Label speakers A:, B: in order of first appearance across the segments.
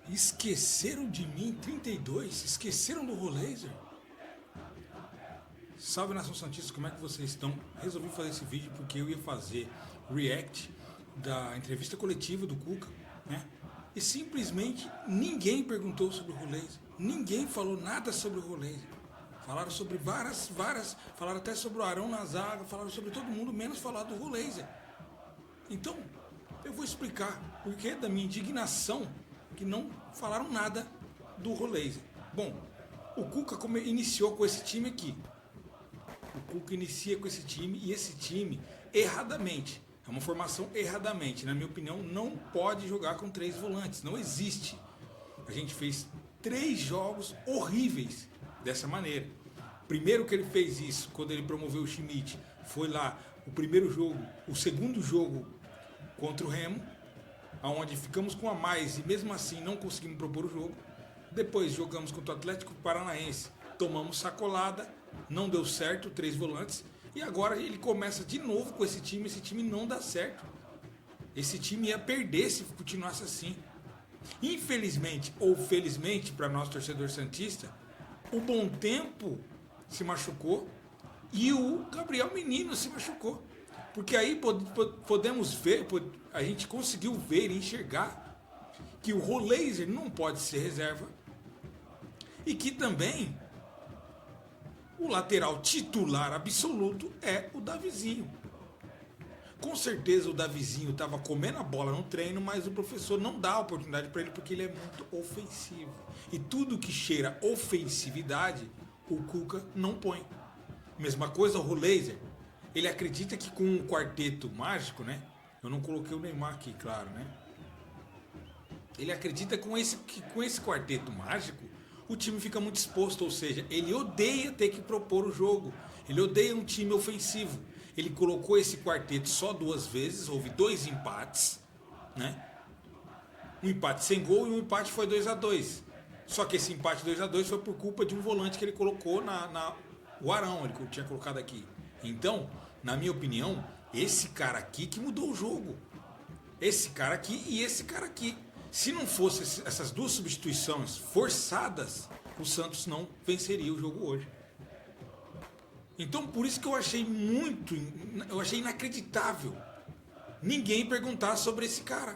A: Esqueceram de mim, 32? Esqueceram do Rolaser? Salve Nação Santista, como é que vocês estão? Resolvi fazer esse vídeo porque eu ia fazer react da entrevista coletiva do Cuca, né? E simplesmente ninguém perguntou sobre o Rolaser. Ninguém falou nada sobre o Rolaser. Falaram sobre várias, falaram até sobre o Arão na zaga, falaram sobre todo mundo, menos falar do Rolaser. Então, eu vou explicar o porquê da minha indignação que não falaram nada do Rolaser. Bom, o Cuca iniciou com esse time aqui. O Cuca inicia com esse time e esse time, erradamente, é uma formação erradamente, na minha opinião, não pode jogar com 3 volantes, não existe. A gente fez 3 jogos horríveis dessa maneira. Primeiro que ele fez isso, quando ele promoveu o Schmidt, foi lá o primeiro jogo, o segundo jogo contra o Remo, onde ficamos com a mais e mesmo assim não conseguimos propor o jogo. Depois jogamos contra o Atlético Paranaense, tomamos sacolada, não deu certo, 3 volantes. E agora ele começa de novo com esse time não dá certo. Esse time ia perder se continuasse assim. Infelizmente ou felizmente para nós torcedor santista, o Bom Tempo se machucou e o Gabriel Menino se machucou. Porque aí podemos ver, a gente conseguiu ver e enxergar que o Rolaser não pode ser reserva e que também o lateral titular absoluto é o Davizinho. Com certeza o Davizinho estava comendo a bola no treino, mas o professor não dá oportunidade para ele porque ele é muito ofensivo. E tudo que cheira ofensividade, o Cuca não põe. Mesma coisa o Rolaser. Ele acredita que com um quarteto mágico, né? Eu não coloquei o Neymar aqui, claro, né? Ele acredita que com esse quarteto mágico, o time fica muito exposto, ou seja, ele odeia ter que propor o jogo. Ele odeia um time ofensivo. Ele colocou esse quarteto só 2 vezes, houve 2 empates, né? Um empate sem gol e um empate foi 2-2. Só que esse empate 2-2 foi por culpa de um volante que ele colocou o Arão, ele tinha colocado aqui. Então, na minha opinião, esse cara aqui que mudou o jogo. Esse cara aqui e esse cara aqui. Se não fossem essas 2 substituições forçadas, o Santos não venceria o jogo hoje. Então, por isso que eu achei inacreditável ninguém perguntar sobre esse cara.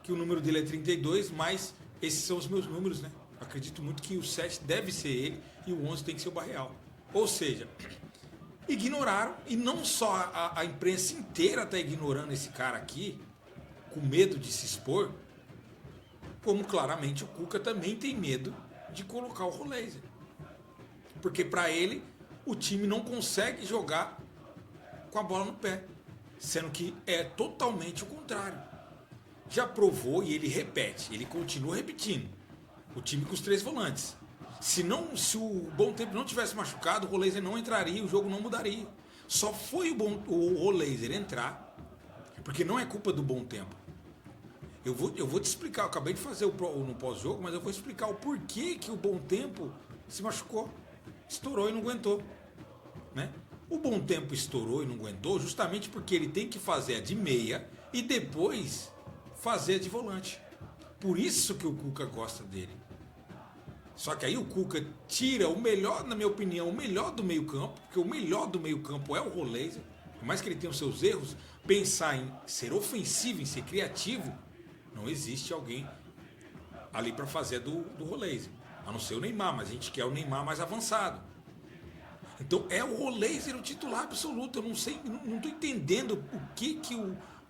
A: Que o número dele é 32, mas esses são os meus números, né? Acredito muito que o 7 deve ser ele e o 11 tem que ser o Barreal. Ou seja, ignoraram, e não só a imprensa inteira está ignorando esse cara aqui, com medo de se expor, como claramente o Cuca também tem medo de colocar o Rolaser. Porque para ele, o time não consegue jogar com a bola no pé, sendo que é totalmente o contrário. Já provou e ele repete, ele continua repetindo. O time com os 3 volantes. Se o Bom Tempo não tivesse machucado, o Rolaser não entraria, o jogo não mudaria. Só foi o Rolaser entrar, porque não é culpa do Bom Tempo. Eu vou te explicar, eu acabei de fazer no pós-jogo, mas eu vou explicar o porquê que o Bom Tempo se machucou. Estourou e não aguentou, né? O Bom Tempo estourou e não aguentou justamente porque ele tem que fazer a de meia e depois fazer a de volante. Por isso que o Cuca gosta dele. Só que aí o Cuca tira o melhor, na minha opinião, o melhor do meio campo, porque o melhor do meio campo é o Rolaser. Por mais que ele tenha os seus erros, pensar em ser ofensivo, em ser criativo, não existe alguém ali para fazer do Rolaser. A não ser o Neymar, mas a gente quer o Neymar mais avançado. Então é o Rolaser o titular absoluto. Eu não sei, não estou entendendo o que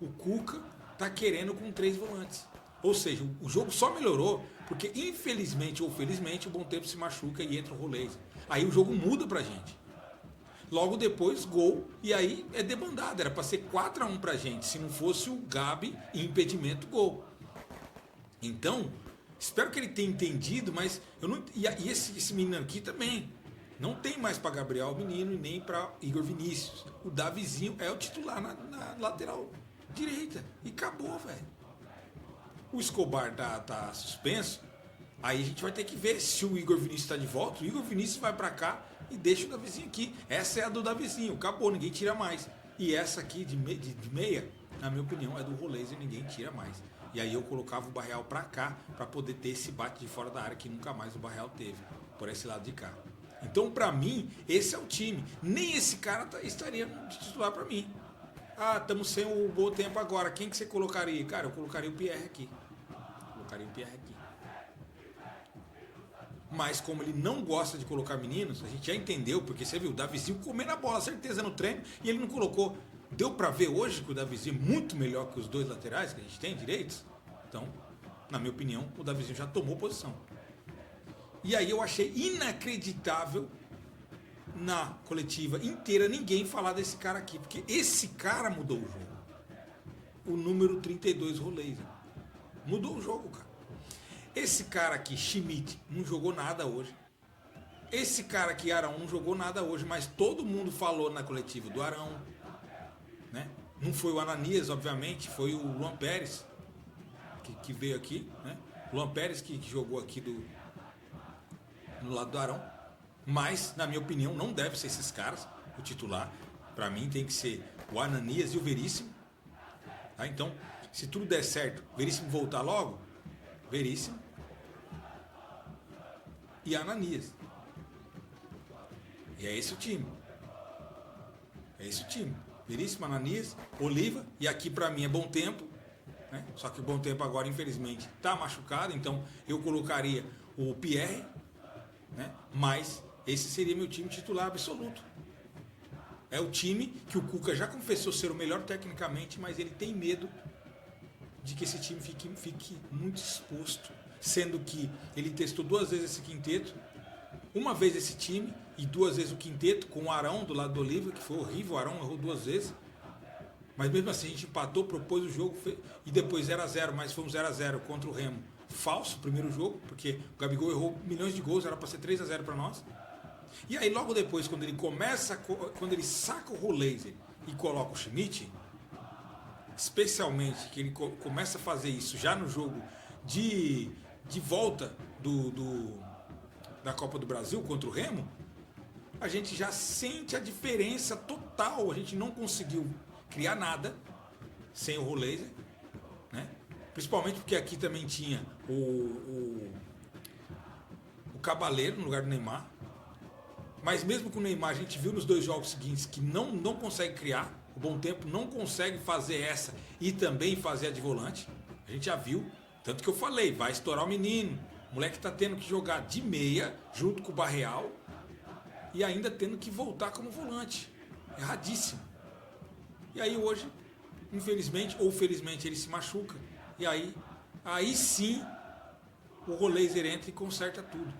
A: o Cuca está querendo com 3 volantes. Ou seja, o jogo só melhorou porque infelizmente ou felizmente o Bom Tempo se machuca e entra o Rolaser. Aí o jogo muda pra gente. Logo depois, gol, e aí é debandada. Era para ser 4-1 pra gente, se não fosse o Gabi e impedimento, gol. Então, espero que ele tenha entendido, mas eu não. E esse menino aqui também. Não tem mais para Gabriel Menino e nem para Igor Vinícius. O Davizinho é o titular na lateral direita. E acabou, velho. O Escobar tá suspenso. Aí a gente vai ter que ver se o Igor Vinícius está de volta. O Igor Vinícius vai para cá e deixa o Davizinho aqui. Essa é a do Davizinho. Acabou, ninguém tira mais. E essa aqui de meia, na minha opinião, é do Rolaser, ninguém tira mais. E aí eu colocava o Barreal para cá, para poder ter esse bate de fora da área que nunca mais o Barreal teve, por esse lado de cá. Então, para mim, esse é o time. Nem esse cara estaria de titular para mim. Ah, estamos sem o bom tempo agora. Quem que você colocaria? Cara, eu colocaria o Pierre aqui. Colocaria o Pierre aqui. Mas como ele não gosta de colocar meninos, a gente já entendeu, porque você viu o Davizinho comendo a bola, certeza, no treino, e ele não colocou. Deu pra ver hoje que o Davizinho é muito melhor que os dois laterais que a gente tem direitos. Então, na minha opinião, o Davizinho já tomou posição. E aí eu achei inacreditável na coletiva inteira ninguém falar desse cara aqui, porque esse cara mudou o jogo. O número 32 Roleiser. Mudou o jogo, cara. Esse cara aqui, Schmidt, não jogou nada hoje. Esse cara aqui, Arão, não jogou nada hoje, mas todo mundo falou na coletiva do Arão, né? Não foi o Ananias, obviamente, foi o Luan Pérez que veio aqui, né? Luan Pérez que jogou aqui no lado do Arão. Mas, na minha opinião, não deve ser esses caras o titular. Para mim tem que ser o Ananias e o Veríssimo. Tá? Então, se tudo der certo, Veríssimo voltar logo, Veríssimo e Ananias. E é esse o time. É esse o time. Veríssimo, Ananias, Oliva. E aqui para mim é Bom Tempo. Né? Só que o Bom Tempo agora, infelizmente, está machucado. Então eu colocaria o Pierre. Né? Mas esse seria meu time titular absoluto. É o time que o Cuca já confessou ser o melhor tecnicamente, mas ele tem medo de que esse time fique muito exposto. Sendo que ele testou 2 vezes esse quinteto, uma vez esse time e 2 vezes o quinteto, com o Arão do lado do Oliva, que foi horrível, o Arão errou 2 vezes. Mas mesmo assim a gente empatou, propôs o jogo e depois 0x0, mas foi um 0x0 contra o Remo. Falso o primeiro jogo, porque o Gabigol errou milhões de gols, era para ser 3x0 para nós. E aí logo depois, quando ele saca o Roleiser e coloca o Schmidt, especialmente que ele começa a fazer isso já no jogo de volta da Copa do Brasil contra o Remo, a gente já sente a diferença total. A gente não conseguiu criar nada sem o Roleiser, né? Principalmente porque aqui também tinha o Cabaleiro no lugar do Neymar. Mas mesmo com o Neymar, a gente viu nos 2 jogos seguintes que não consegue criar. O Bom Tempo não consegue fazer essa e também fazer a de volante. A gente já viu. Tanto que eu falei, vai estourar o menino. O moleque tá tendo que jogar de meia, junto com o Barreal. E ainda tendo que voltar como volante. Erradíssimo. E aí hoje, infelizmente ou felizmente, ele se machuca. E aí sim, o Roleiser entra e conserta tudo.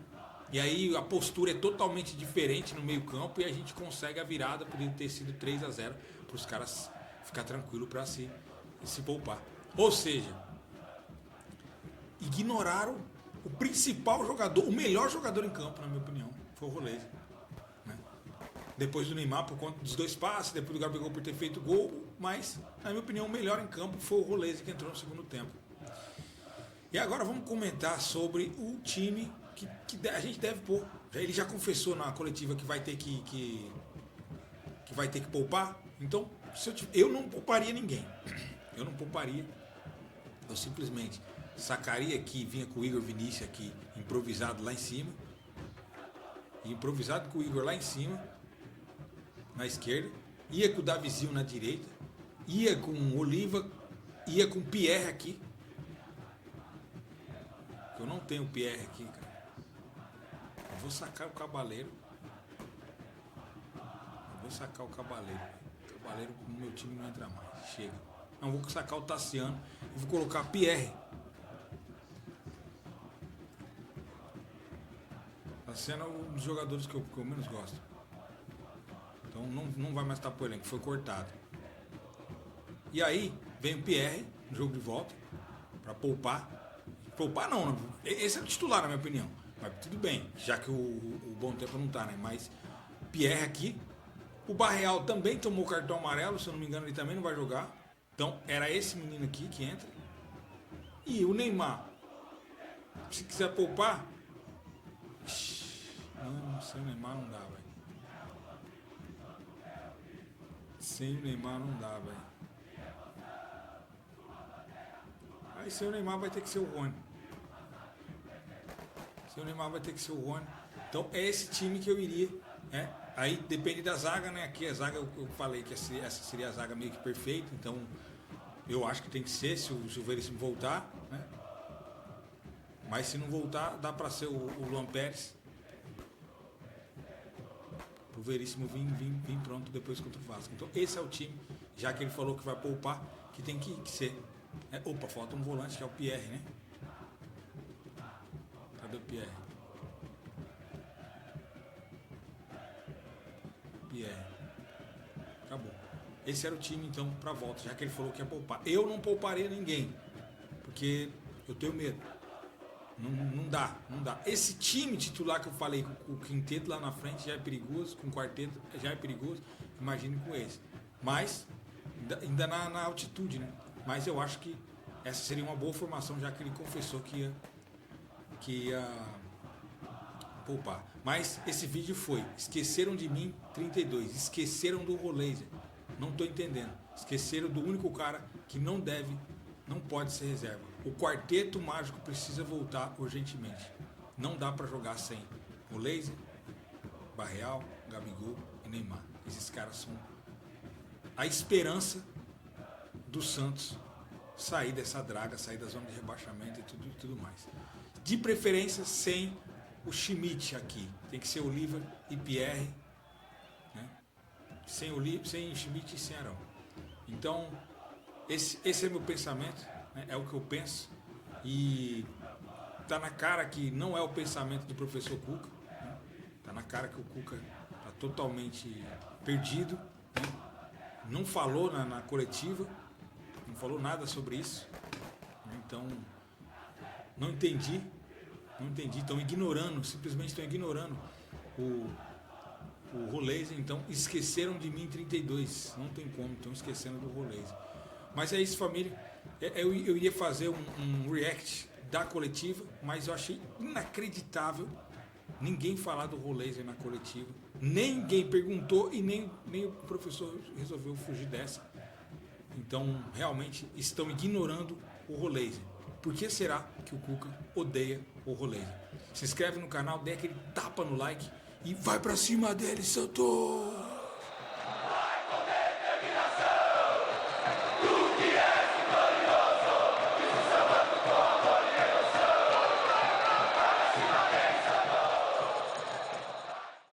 A: E aí a postura é totalmente diferente no meio campo e a gente consegue a virada, poderia ter sido 3x0 para os caras ficar tranquilo para se poupar. Ou seja, ignoraram o principal jogador, o melhor jogador em campo, na minha opinião, foi o Roleiser. Né? Depois do Neymar por conta dos 2 passes, depois do Gabigol por ter feito gol, mas na minha opinião o melhor em campo foi o Roleiser que entrou no segundo tempo. E agora vamos comentar sobre o time que a gente deve pôr. Ele já confessou na coletiva que vai ter que vai ter que poupar. Então, eu não pouparia ninguém. Eu não pouparia. Eu simplesmente sacaria aqui, vinha com o Igor Vinícius aqui, improvisado lá em cima. Improvisado com o Igor lá em cima, na esquerda. Ia com o Davizinho na direita. Ia com o Oliva. Ia com o Pierre aqui. Eu não tenho o Pierre aqui, cara. Eu vou sacar o Cabaleiro. O Cabaleiro no meu time não entra mais. Chega. Não, vou sacar o Tassiano. E vou colocar Pierre. Tassiano é um dos jogadores que eu menos gosto. Então não vai mais estar pro elenco. Foi cortado. E aí vem o Pierre no jogo de volta. Para poupar. Poupar não. Esse é o titular, na minha opinião. Mas tudo bem, já que o Bom Tempo não tá, né? Mas Pierre aqui. O Barreal também tomou cartão amarelo, se eu não me engano, ele também não vai jogar. Então, era esse menino aqui que entra. E o Neymar, se quiser poupar... Não, sem o Neymar não dá, velho. Sem o Neymar não dá, velho. E sem o Neymar vai ter que ser o Rony. Sem o Neymar vai ter que ser o Rony. Então é esse time que eu iria, né? Aí depende da zaga, né? Aqui a zaga, eu falei que essa seria a zaga meio que perfeita, então eu acho que tem que ser se o Veríssimo voltar, né? Mas se não voltar, dá para ser o Luan Pérez. O Veríssimo vir pronto depois contra o Vasco. Então esse é o time, já que ele falou que vai poupar, que tem que ser. Opa, falta um volante que é o Pierre, né? Cadê o Pierre? Pierre. Acabou. Esse era o time então para volta, já que ele falou que ia poupar. Eu não pouparia ninguém, porque eu tenho medo. Não dá. Esse time titular que eu falei, com o quinteto lá na frente já é perigoso, com o quarteto já é perigoso, imagine com esse. Mas, ainda na altitude, né? Mas eu acho que essa seria uma boa formação, já que ele confessou que ia poupar. Mas esse vídeo foi, esqueceram de mim 32, esqueceram do Roleiser, não estou entendendo. Esqueceram do único cara que não pode ser reserva. O quarteto mágico precisa voltar urgentemente. Não dá para jogar sem o Laser, Barreal, Gabigol e Neymar. Esses caras são a esperança do Santos sair dessa draga, sair da zona de rebaixamento e tudo mais. De preferência sem o Schmidt aqui. Tem que ser Oliver e Pierre, né? Sem Schmidt e sem Arão. Então, esse é meu pensamento, né? É o que eu penso. E tá na cara que não é o pensamento do professor Cuca, né? Tá na cara que o Cuca tá totalmente perdido, né? Não falou na coletiva, não falou nada sobre isso, né? Então não entendi, estão ignorando, simplesmente estão ignorando o Roleiser. Então esqueceram de mim 32, não tem como, estão esquecendo do Roleiser. Mas é isso, família. Eu ia fazer um react da coletiva, mas eu achei inacreditável ninguém falar do Roleiser na coletiva. Ninguém perguntou e nem o professor resolveu fugir dessa. Então, realmente, estão ignorando o Roleiser. Por que será que o Cuca odeia o Roleiser? Se inscreve no canal, dê aquele tapa no like e vai pra cima dele, Santos!